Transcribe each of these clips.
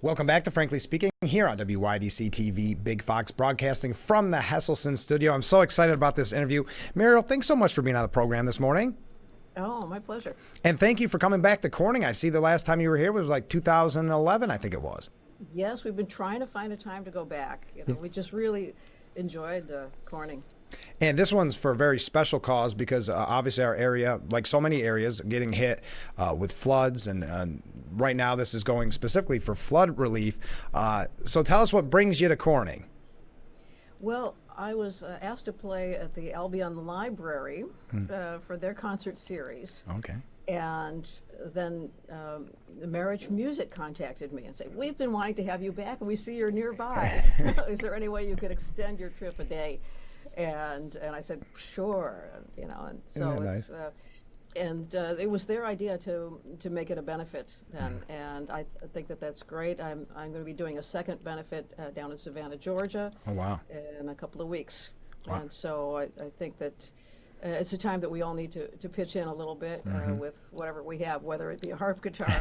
Welcome back to Frankly Speaking here on WYDC TV Big Fox, broadcasting from the Hesselson studio. I'm so excited about this interview. Muriel, thanks so much for being on the program this morning. Oh, my pleasure. And thank you for coming back to Corning. I see the last time you were here was like 2011, I think it was. Yes, we've been trying to find a time to go back. We just really enjoyed Corning. And this one's for a very special cause because obviously our area, like so many areas, getting hit with floods. And right now this is going specifically for flood relief. So tell us what brings you to Corning. Well, I was asked to play at the Albion Library for their concert series. Okay. And then the Marich Music contacted me and said, "We've been wanting to have you back, and we see you're nearby. Is there any way you could extend your trip a day?" And I said, "Sure," and so it's nice? It was their idea to make it a benefit, and I think that's great. I'm going to be doing a second benefit down in Savannah, Georgia. Oh, wow. In a couple of weeks. Wow. And so I think that it's a time that we all need to pitch in a little bit with whatever we have, whether it be a harp guitar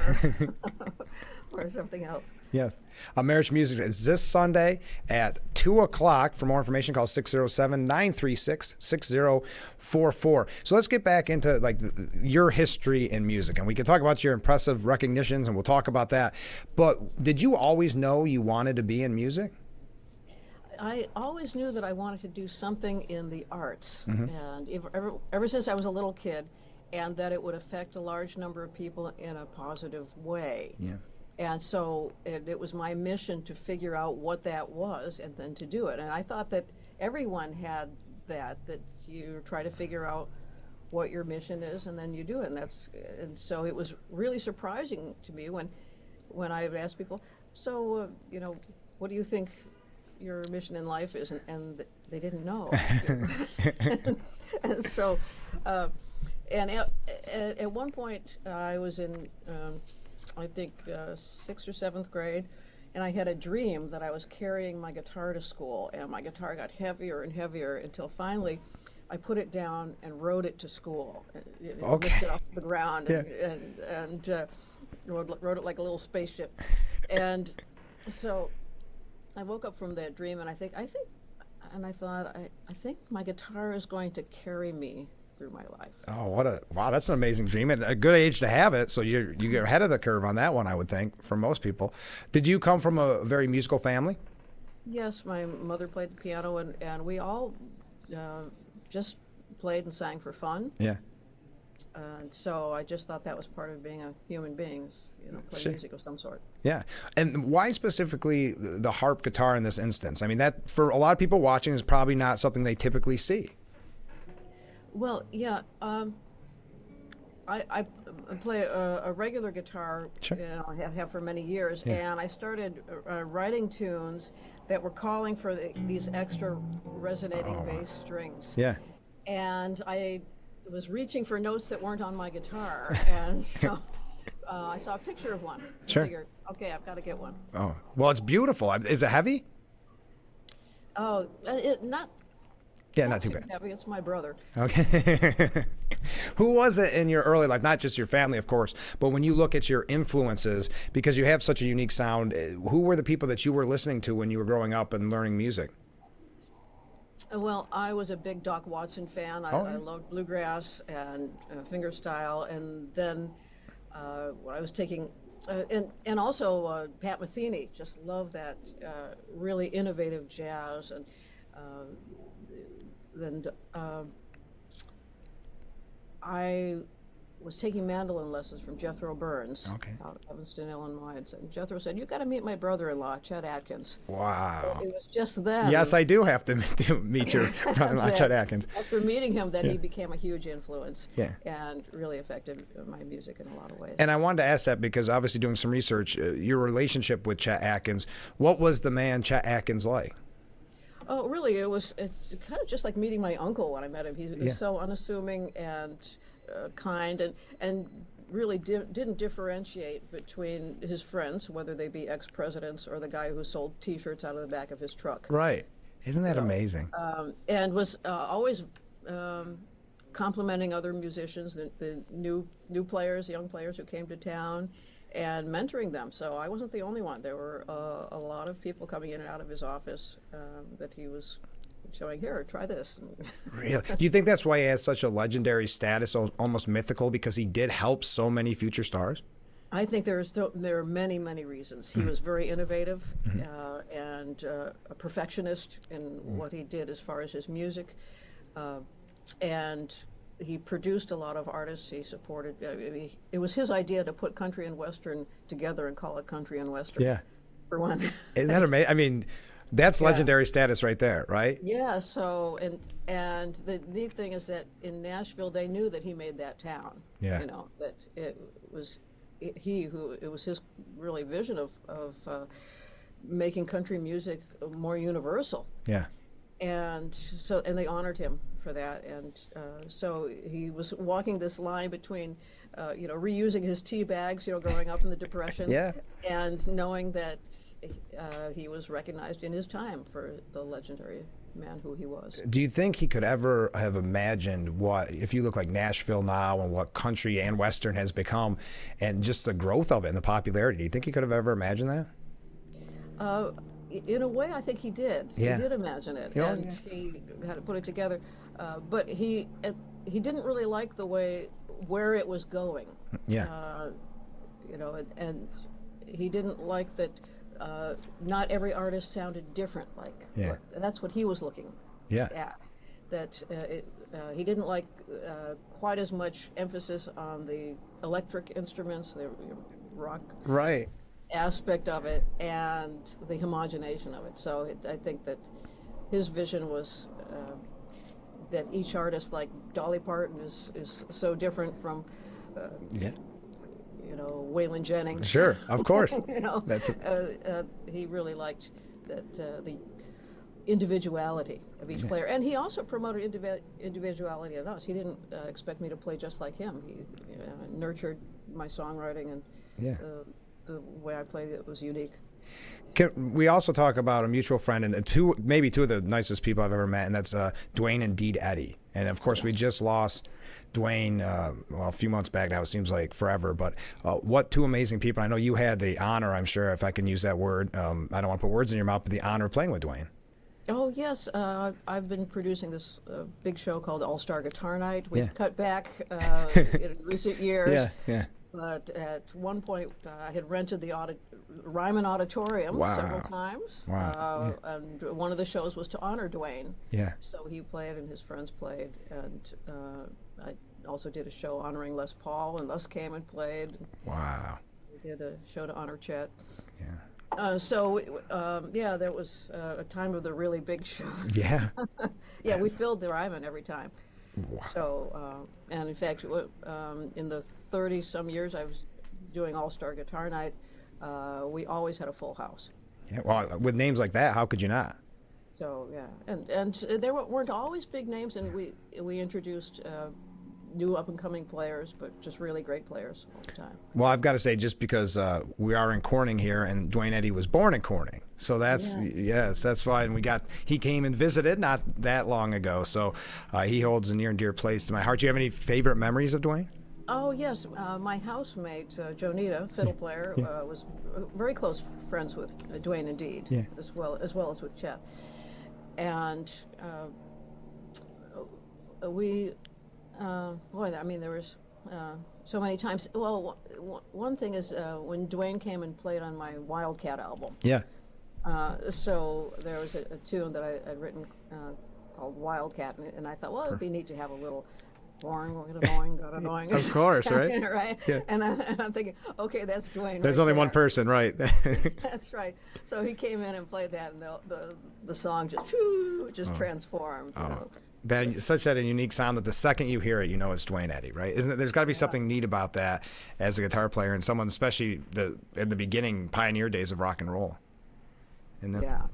or something else. Yes. Marich Music is this Sunday at 2 o'clock. For more information, call 607-936-6044. So let's get back into your history in music. And we can talk about your impressive recognitions, and we'll talk about that. But did you always know you wanted to be in music? I always knew that I wanted to do something in the arts. And ever since I was a little kid, and that it would affect a large number of people in a positive way. Yeah. And so it was my mission to figure out what that was and then to do it. And I thought that everyone had that you try to figure out what your mission is and then you do it. And so it was really surprising to me when I would ask people, so, what do you think your mission in life is? And they didn't know. and so, at one point I was in, I think 6th or 7th grade, and I had a dream that I was carrying my guitar to school, and my guitar got heavier and heavier until finally I put it down and rode it to school. Okay. Lifted off the ground Yeah. and rode it like a little spaceship. And so I woke up from that dream, and I thought I think my guitar is going to carry me through my life. Oh, wow, that's an amazing dream, and a good age to have it. So you get ahead of the curve on that one, I would think, for most people. Did you come from a very musical family? Yes, my mother played the piano, and we all just played and sang for fun. Yeah. And so I just thought that was part of being a human being, play Sure. music of some sort. Yeah. And why specifically the harp guitar in this instance? I mean, that for a lot of people watching is probably not something they typically see. Well, yeah, I play a regular guitar, Sure. I have for many years, Yeah. and I started writing tunes that were calling for these extra resonating bass strings. Yeah. And I was reaching for notes that weren't on my guitar, and so I saw a picture of one. Sure. I figured, okay, I've got to get one. Oh, well, it's beautiful. Is it heavy? Oh, not Not too bad. heavy. It's my brother. Okay. Who was it in your early life? Not just your family, of course, but when you look at your influences, because you have such a unique sound, who were the people that you were listening to when you were growing up and learning music? Well, I was a big Doc Watson fan. I loved bluegrass and fingerstyle, and then when I was taking, and also Pat Metheny, just loved that really innovative jazz, and then I was taking mandolin lessons from Jethro Burns out of Evanston, Illinois. And Jethro said, "You've got to meet my brother-in-law, Chet Atkins." Wow. It was just then. Yes, I do have to meet your brother-in-law, Chet Atkins. After meeting him, then he became a huge influence. Yeah. And really affected my music in a lot of ways. And I wanted to ask that because obviously doing some research, your relationship with Chet Atkins, what was the man Chet Atkins like? Oh, really? It was kind of just like meeting my uncle when I met him. He was so unassuming and kind, and really didn't differentiate between his friends, whether they be ex-presidents or the guy who sold T-shirts out of the back of his truck. Right. Isn't that amazing? And was always complimenting other musicians, the new players, young players who came to town, and mentoring them. So I wasn't the only one. There were a lot of people coming in and out of his office that he was showing, here, try this. Really? Do you think that's why he has such a legendary status, almost mythical, because he did help so many future stars? I think there are many, many reasons. He was very innovative and a perfectionist in what he did as far as his music. And he produced a lot of artists. He supported, it was his idea to put country and Western together and call it country and Western. Yeah. For one. Isn't that amazing? I mean, that's legendary status right there, right? Yeah, so, and the neat thing is that in Nashville, they knew that he made that town. Yeah. You know, that it was it was his really vision of making country music more universal. Yeah. And so, and they honored him for that. And so he was walking this line between, reusing his tea bags, growing up in the Depression, Yeah. and knowing that he was recognized in his time for the legendary man who he was. Do you think he could ever have imagined what, if you look like Nashville now and what country and Western has become and just the growth of it and the popularity, do you think he could have ever imagined that? In a way, I think he did. Yeah. He did imagine it, Yeah, and yeah. he had to put it together. But he didn't really like the way where it was going. Yeah. And he didn't like that. Not every artist sounded different. Yeah. That's what he was looking Yeah. at. That he didn't like quite as much emphasis on the electric instruments, the rock Right. aspect of it, and the homogenation of it. So I think that his vision was that each artist, like Dolly Parton, is so different from Yeah. Waylon Jennings. Sure, of course. That's he really liked that the individuality of each player, and he also promoted individuality in us. He didn't expect me to play just like him. He nurtured my songwriting, and the way I played it was unique. Can we also talk about a mutual friend and maybe two of the nicest people I've ever met, and that's Duane and Eddy. And of course, we just lost Duane a few months back now. It seems like forever, but what two amazing people. I know you had the honor, I'm sure, if I can use that word. I don't want to put words in your mouth, but the honor of playing with Duane. Oh, yes. I've been producing this big show called All-Star Guitar Night. We've cut back in recent years. Yeah. But at one point, I had rented the Ryman Auditorium several times. Wow. And one of the shows was to honor Duane. Yeah. So he played and his friends played. And I also did a show honoring Les Paul, and Les came and played. Wow. We did a show to honor Chet. Yeah. There was a time of the really big shows. Yeah. Yeah, we filled the Ryman every time. Wow. So, and in fact, in the 30-some years I was doing All-Star Guitar Night, we always had a full house. Yeah. Well, with names like that, how could you not? So, yeah. And there weren't always big names, and we introduced new up-and-coming players, but just really great players all the time. Well, I've got to say, just because we are in Corning here, and Duane Eddy was born in Corning, so that's yes, that's why. And he came and visited not that long ago, so he holds a near and dear place to my heart. Do you have any favorite memories of Duane? Oh yes, my housemate Jonita, fiddle player, was very close friends with Duane indeed, as well as with Chet, and we. There was so many times. Well, one thing is when Duane came and played on my Wildcat album. Yeah. So there was a tune that I'd written called Wildcat, and I thought, well, it'd be neat to have a little boing, Of course, right? Right. Yeah. And I'm thinking, okay, that's Duane. There's right only there. one person, right? That's right. So he came in and played that, and the song just transformed. You know? Such that a unique sound that the second you hear it, you know it's Duane Eddy, right? Isn't it? There's got to be something neat about that as a guitar player and someone, especially in the beginning pioneer days of rock and roll. Yeah.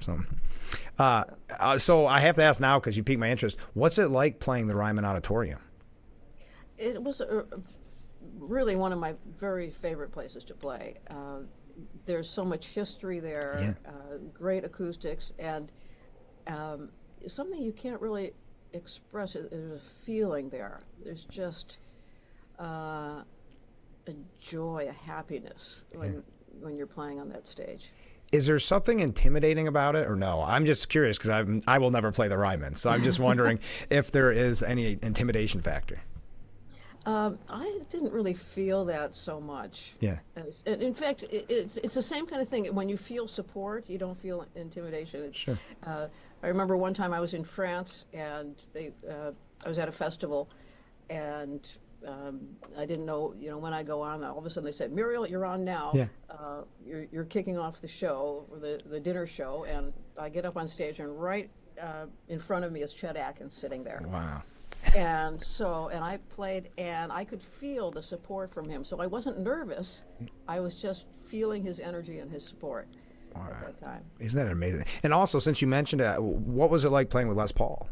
So I have to ask now because you piqued my interest. What's it like playing the Ryman Auditorium? It was really one of my very favorite places to play. There's so much history there, great acoustics, and something you can't really express. There's a feeling there. There's just a joy, a happiness when you're playing on that stage. Is there something intimidating about it, or no? I'm just curious because I will never play the Ryman, so I'm just wondering if there is any intimidation factor. I didn't really feel that so much. Yeah. In fact, it's the same kind of thing. When you feel support, you don't feel intimidation. Sure. I remember one time I was in France, and I was at a festival, and I didn't know, when I go on, all of a sudden they said, "Muriel, you're on now. Yeah. You're kicking off the show, or the dinner show," and I get up on stage, and right in front of me is Chet Atkins sitting there. Wow. And I played, and I could feel the support from him. So I wasn't nervous. I was just feeling his energy and his support at that time. Isn't that amazing? And also, since you mentioned it, what was it like playing with Les Paul?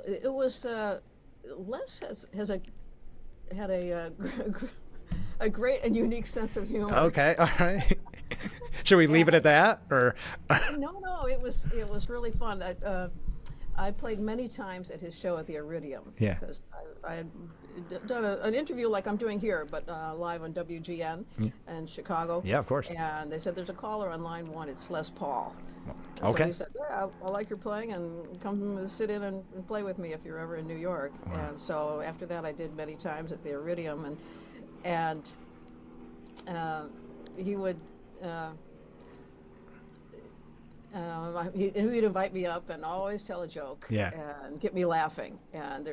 It was Les had a great and unique sense of humor. Okay, all right. Should we leave it at that, or? No, it was really fun. I played many times at his show at the Iridium. Yeah. Because I had done an interview like I'm doing here, but live on WGN in Chicago. Yeah, of course. And they said, "There's a caller on line 1. It's Les Paul." And Okay. So he said, "Yeah, I like your playing, and come sit in and play with me if you're ever in New York." Wow. And so after that, I did many times at the Iridium, and he would. He'd invite me up and always tell a joke, Yeah. and get me laughing. And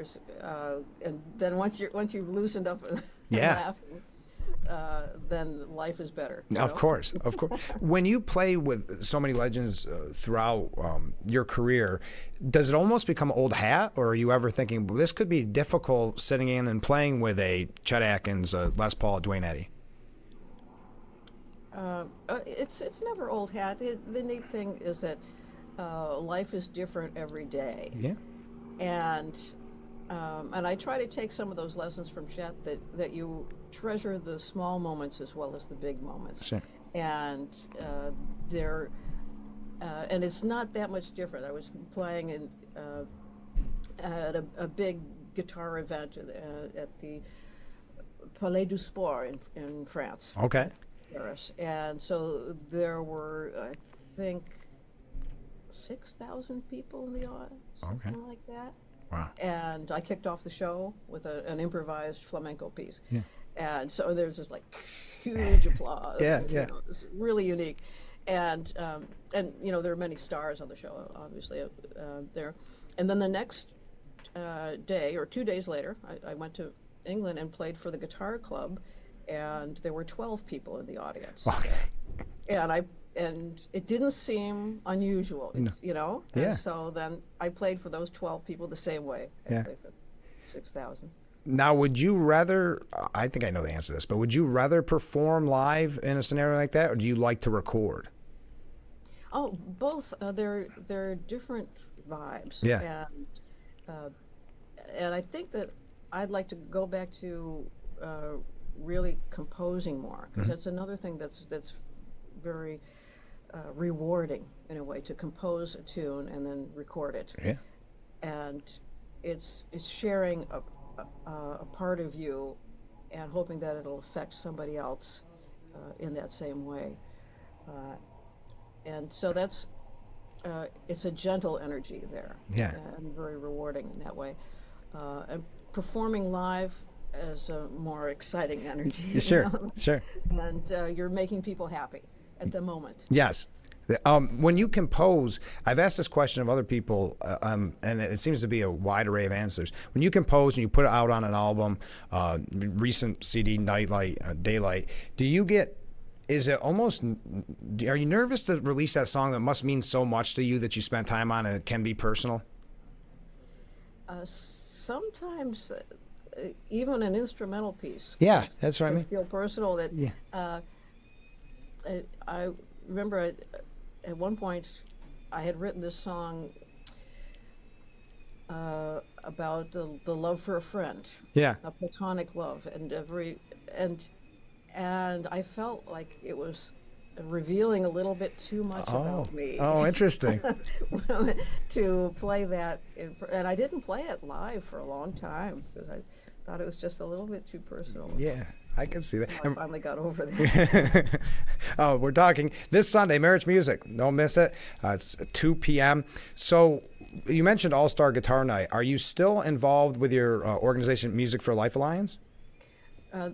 and then once you've loosened up and Yeah. laughing, then life is better. Of course. When you play with so many legends throughout your career, does it almost become old hat, or are you ever thinking, well, this could be difficult sitting in and playing with a Chet Atkins, Les Paul, Duane, Eddy? It's never old hat. The neat thing is that life is different every day. Yeah. And I try to take some of those lessons from Chet, that you treasure the small moments as well as the big moments. Sure. And and it's not that much different. I was playing at a big guitar event at the Palais du Sport in France. Okay. Paris. And so there were, I think, 6,000 people in the audience, something like that. Wow. And I kicked off the show with an improvised flamenco piece. Yeah. And so there's this huge applause. Yeah, and, yeah. It's really unique. And there are many stars on the show, obviously, there. And then the next day, or 2 days later, I went to England and played for the Guitar Club, and there were 12 people in the audience. Okay. And it didn't seem unusual, Yeah. And so then I played for those 12 people the same way. Yeah. I played for 6,000. Now, would you rather, I think I know the answer to this, but would you rather perform live in a scenario like that, or do you like to record? Oh, both. They're different vibes. Yeah. And I think that I'd like to go back to really composing more, because that's another thing that's very rewarding in a way, to compose a tune and then record it. Yeah. And it's sharing a part of you and hoping that it'll affect somebody else in that same way. And so that's it's a gentle energy there. Yeah. And very rewarding in that way. And performing live is a more exciting energy. Sure, sure. And you're making people happy at the moment. Yes. When you compose, I've asked this question of other people, and it seems to be a wide array of answers. When you compose and you put it out on an album, recent CD, Nightlight, Daylight, is it almost, are you nervous to release that song that must mean so much to you that you spent time on and it can be personal? Sometimes even an instrumental piece. Yeah, that's what I mean. Feel personal. That Yeah. I remember at one point I had written this song about the love for a friend. Yeah. A platonic love, and I felt like it was revealing a little bit too much about me. Oh, interesting. To play that, and I didn't play it live for a long time because thought it was just a little bit too personal. Yeah, I can see that. I finally got over that. Oh, we're talking this Sunday, Marich Music. Don't miss it. It's 2 p.m. So you mentioned All-Star Guitar Night. Are you still involved with your organization, Music for Life Alliance?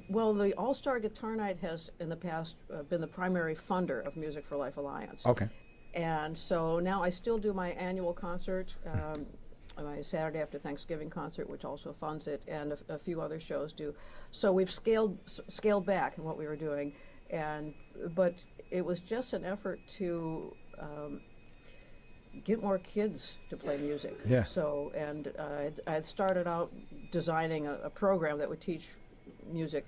Well, the All-Star Guitar Night has, in the past, been the primary funder of Music for Life Alliance. Okay. And so now I still do my annual concert, my Saturday after Thanksgiving concert, which also funds it, and a few other shows do. So we've scaled back in what we were doing, but it was just an effort to get more kids to play music. Yeah. So, and I had started out designing a program that would teach music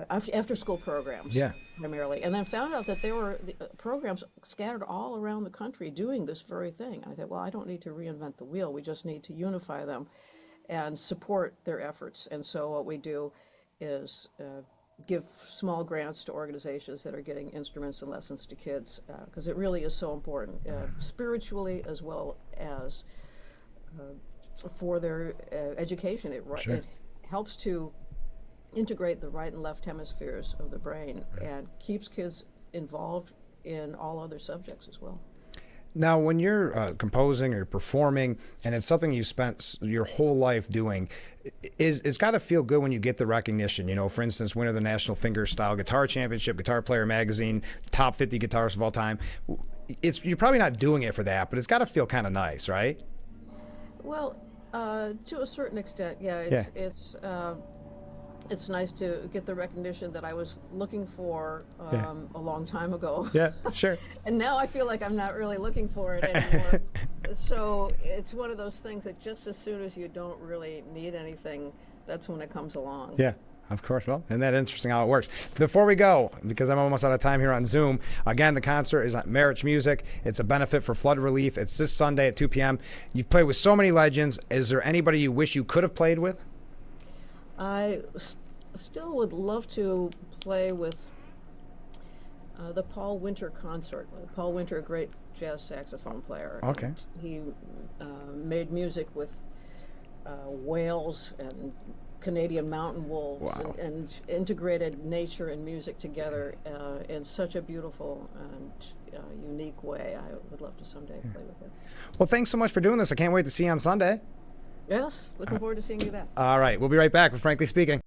after school programs, Yeah. primarily, and then found out that there were programs scattered all around the country doing this very thing. I thought, well, I don't need to reinvent the wheel. We just need to unify them and support their efforts. And so what we do is give small grants to organizations that are getting instruments and lessons to kids, because it really is so important, spiritually as well as for their education. Sure. It helps to integrate the right and left hemispheres of the brain and keeps kids involved in all other subjects as well. Now, when you're composing or performing, and it's something you spent your whole life doing, it's got to feel good when you get the recognition. You know, for instance, winner of the National Fingerstyle Guitar Championship, Guitar Player Magazine, top 50 guitarists of all time. You're probably not doing it for that, but it's got to feel kind of nice, right? Well, to a certain extent, yeah. It's nice to get the recognition that I was looking for a long time ago. Yeah, sure. And now I feel like I'm not really looking for it anymore. So it's one of those things that just as soon as you don't really need anything, that's when it comes along. Yeah, of course. Well, isn't that interesting how it works? Before we go, because I'm almost out of time here on Zoom, again, the concert is at Marich Music. It's a benefit for flood relief. It's this Sunday at 2 p.m. You've played with so many legends. Is there anybody you wish you could have played with? I still would love to play with the Paul Winter concert. Paul Winter, a great jazz saxophone player. Okay. And he made music with whales and Canadian mountain wolves. Wow. and integrated nature and music together in such a beautiful and unique way. I would love to someday play with him. Well, thanks so much for doing this. I can't wait to see you on Sunday. Yes, looking forward to seeing you then. All right, we'll be right back with Frankly Speaking.